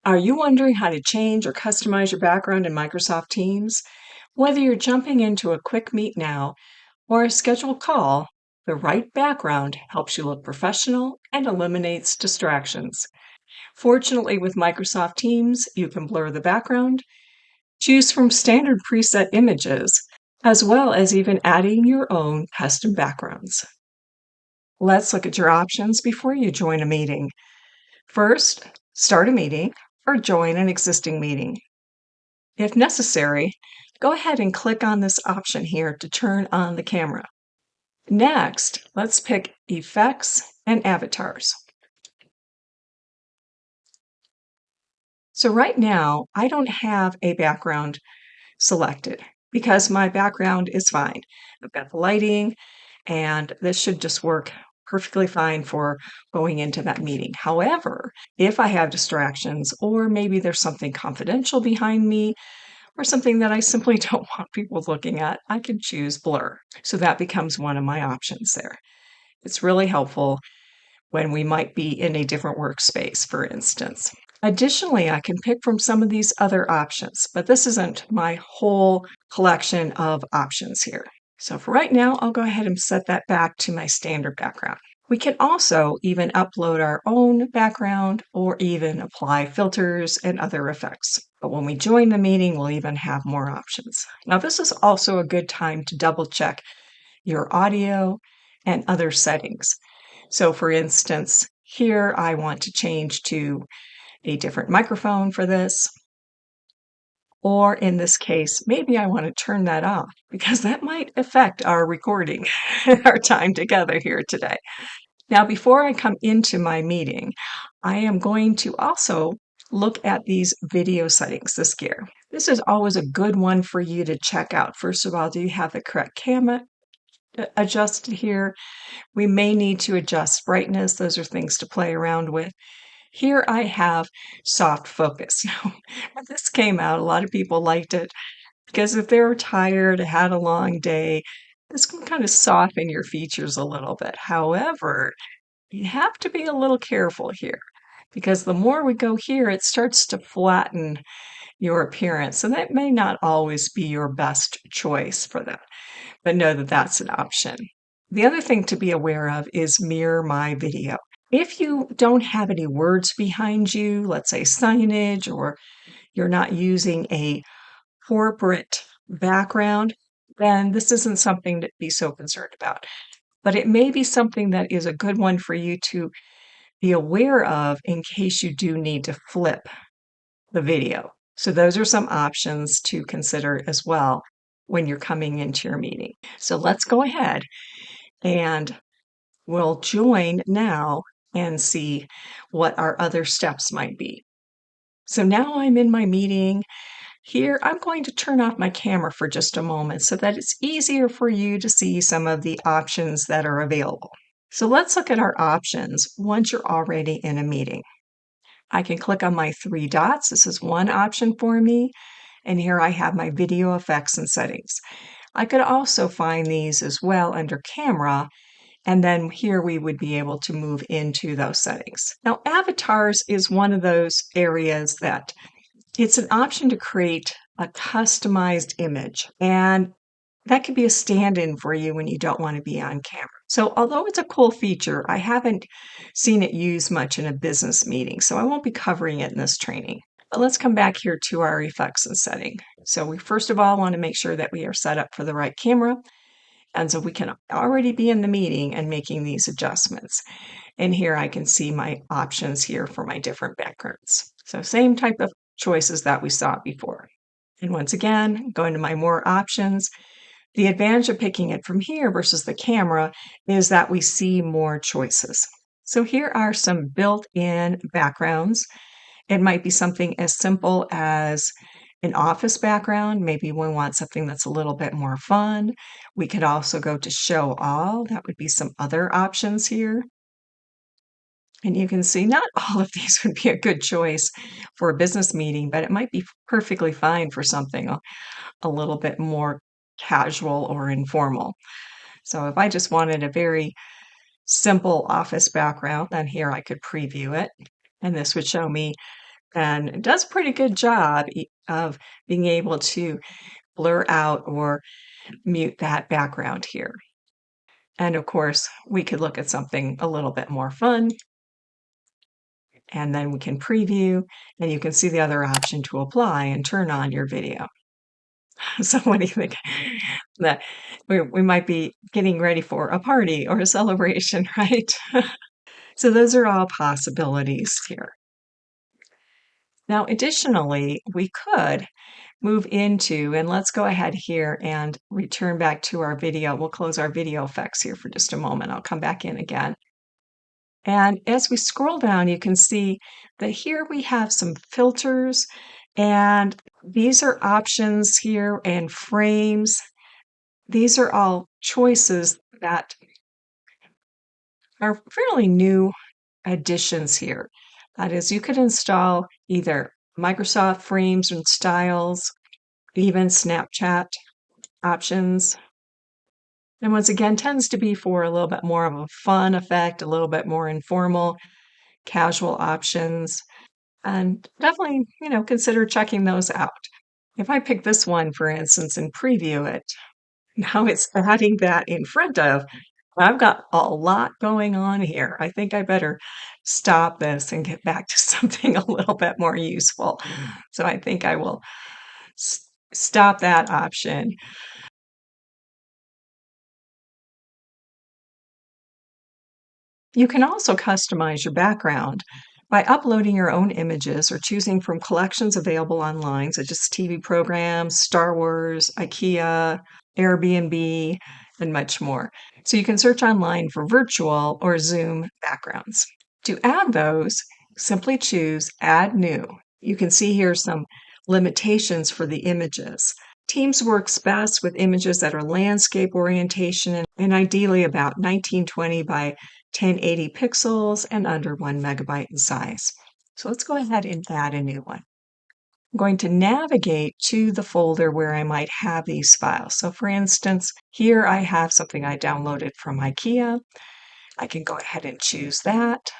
Are you wondering how to change or customize your background in Microsoft Teams? Whether you're jumping into a quick meet now or a scheduled call, the right background helps you look professional and eliminates distractions. Fortunately, with Microsoft Teams, you can blur the background, choose from standard preset images, as well as even adding your own custom backgrounds. Let's look at your options before you join a meeting. First, start a meeting or join an existing meeting. If necessary, go ahead and click on this option here to turn on the camera. Next, let's pick Effects and Avatars. So right now, I don't have a background selected because my background is fine. I've got the lighting, and this should just work perfectly fine for going into that meeting. However, if I have distractions or maybe there's something confidential behind me, or something that I simply don't want people looking at, I can choose blur. So that becomes one of my options there. It's really helpful when we might be in a different workspace, for instance. Additionally, I can pick from some of these other options, but this isn't my whole collection of options here. So for right now, I'll go ahead and set that back to my standard background. We can also even upload our own background or even apply filters and other effects. But when we join the meeting, we'll even have more options. Now, this is also a good time to double check your audio and other settings. So for instance, here I want to change to a different microphone for this. Or in this case, maybe I want to turn that off because that might affect our recording, our time together here today. Now, before I come into my meeting, I am going to also look at these video settings this gear. This is always a good one for you to check out. First of all, do you have the correct camera adjusted here? We may need to adjust brightness. Those are things to play around with. Here I have soft focus. Now, when this came out, a lot of people liked it because if they were tired, had a long day, this can kind of soften your features a little bit. However, you have to be a little careful here because the more we go here, it starts to flatten your appearance. And that may not always be your best choice for that, but know that that's an option. The other thing to be aware of is mirror my video. If you don't have any words behind you, let's say signage, or you're not using a corporate background, then this isn't something to be so concerned about. But it may be something that is a good one for you to be aware of in case you do need to flip the video. So those are some options to consider as well when you're coming into your meeting. So let's go ahead and we'll join now and see what our other steps might be. So now I'm in my meeting. Here, I'm going to turn off my camera for just a moment so that it's easier for you to see some of the options that are available. So let's look at our options once you're already in a meeting. I can click on my three dots. This is one option for me. And here I have my video effects and settings. I could also find these as well under camera. And then here we would be able to move into those settings. Now, avatars is one of those areas that it's an option to create a customized image. And that could be a stand-in for you when you don't want to be on camera. So although it's a cool feature, I haven't seen it used much in a business meeting, so I won't be covering it in this training. But let's come back here to our effects and setting. So we first of all want to make sure that we are set up for the right camera. And so we can already be in the meeting and making these adjustments. And here I can see my options here for my different backgrounds. So same type of choices that we saw before. And once again, going to my more options. The advantage of picking it from here versus the camera is that we see more choices. So here are some built-in backgrounds. It might be something as simple as an office background. Maybe we want something that's a little bit more fun. We could also go to show all. That would be some other options here. And you can see not all of these would be a good choice for a business meeting, but it might be perfectly fine for something a little bit more casual or informal. So if I just wanted a very simple office background, then here I could preview it. And this would show me and it does a pretty good job of being able to blur out or mute that background here. And of course, we could look at something a little bit more fun, and then we can preview, and you can see the other option to apply and turn on your video. So what do you think? That we might be getting ready for a party or a celebration, right? So those are all possibilities here. Now, additionally, we could move into, and let's go ahead here and return back to our video. We'll close our video effects here for just a moment. I'll come back in again. And as we scroll down, you can see that here we have some filters, and these are options here and frames. These are all choices that are fairly new additions here. That is, you could install either Microsoft frames and styles, even Snapchat options. And once again, tends to be for a little bit more of a fun effect, a little bit more informal, casual options. And definitely, consider checking those out. If I pick this one, for instance, and preview it, now it's adding that in front of, I've got a lot going on here. I think I better stop this and get back to something a little bit more useful. So I think I will stop that option. You can also customize your background by uploading your own images or choosing from collections available online, such as TV programs, Star Wars, IKEA, Airbnb, and much more. So you can search online for virtual or Zoom backgrounds. To add those, simply choose Add New. You can see here some limitations for the images. Teams works best with images that are landscape orientation and ideally about 1920 by 1080 pixels and under 1 megabyte in size. So let's go ahead and add a new one. I'm going to navigate to the folder where I might have these files. So for instance, here I have something I downloaded from IKEA. I can go ahead and choose that,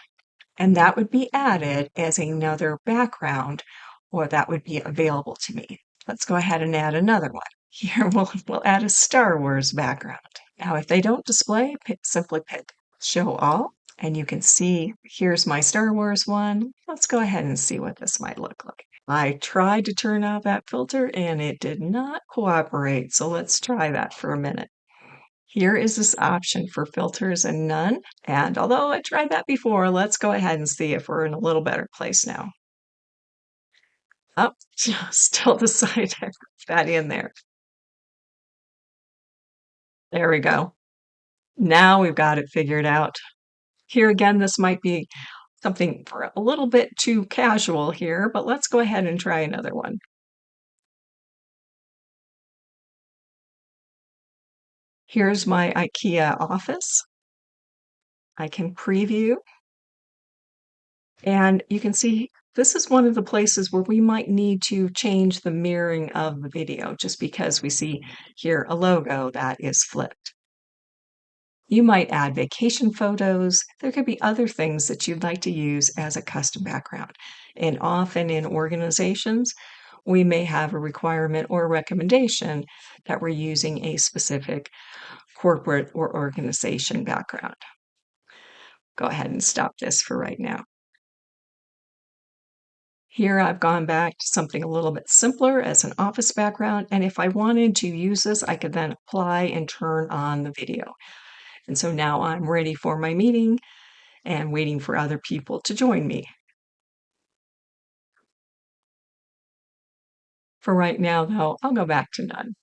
and that would be added as another background, or that would be available to me. Let's go ahead and add another one. Here we'll add a Star Wars background. Now, if they don't display, simply pick Show All, and you can see here's my Star Wars one. Let's go ahead and see what this might look like. I tried to turn off that filter and it did not cooperate, so let's try that for a minute. Here is this option for filters and none. And although I tried that before, let's go ahead and see if we're in a little better place now. Oh, still decided to put that in there. There we go. Now we've got it figured out. Here again, this might be something for a little bit too casual here, but let's go ahead and try another one. Here's my IKEA office. I can preview, and you can see this is one of the places where we might need to change the mirroring of the video just because we see here a logo that is flipped. You might add vacation photos. There could be other things that you'd like to use as a custom background. And often in organizations, we may have a requirement or a recommendation that we're using a specific corporate or organization background. Go ahead and stop this for right now. Here I've gone back to something a little bit simpler as an office background, and if I wanted to use this, I could then apply and turn on the video. And so now I'm ready for my meeting and waiting for other people to join me. For right now, though, I'll go back to none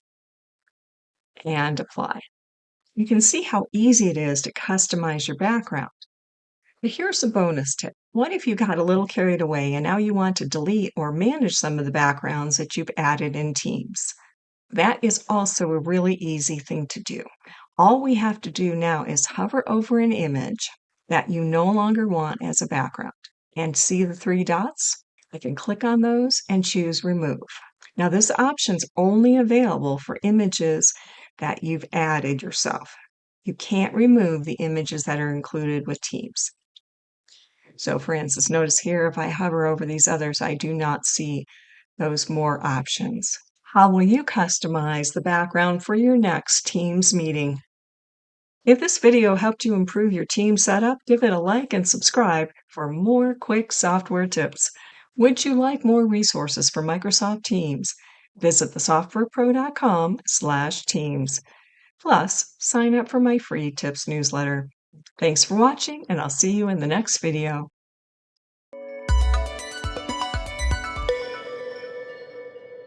and apply. You can see how easy it is to customize your background. But here's a bonus tip. What if you got a little carried away and now you want to delete or manage some of the backgrounds that you've added in Teams? That is also a really easy thing to do. All we have to do now is hover over an image that you no longer want as a background. And see the three dots? I can click on those and choose Remove. Now, this option's only available for images that you've added yourself. You can't remove the images that are included with Teams. So for instance, notice here, if I hover over these others, I do not see those more options. How will you customize the background for your next Teams meeting? If this video helped you improve your team setup, give it a like and subscribe for more quick software tips. Would you like more resources for Microsoft Teams? Visit thesoftwarepro.com/teams. Plus, sign up for my free tips newsletter. Thanks for watching, and I'll see you in the next video.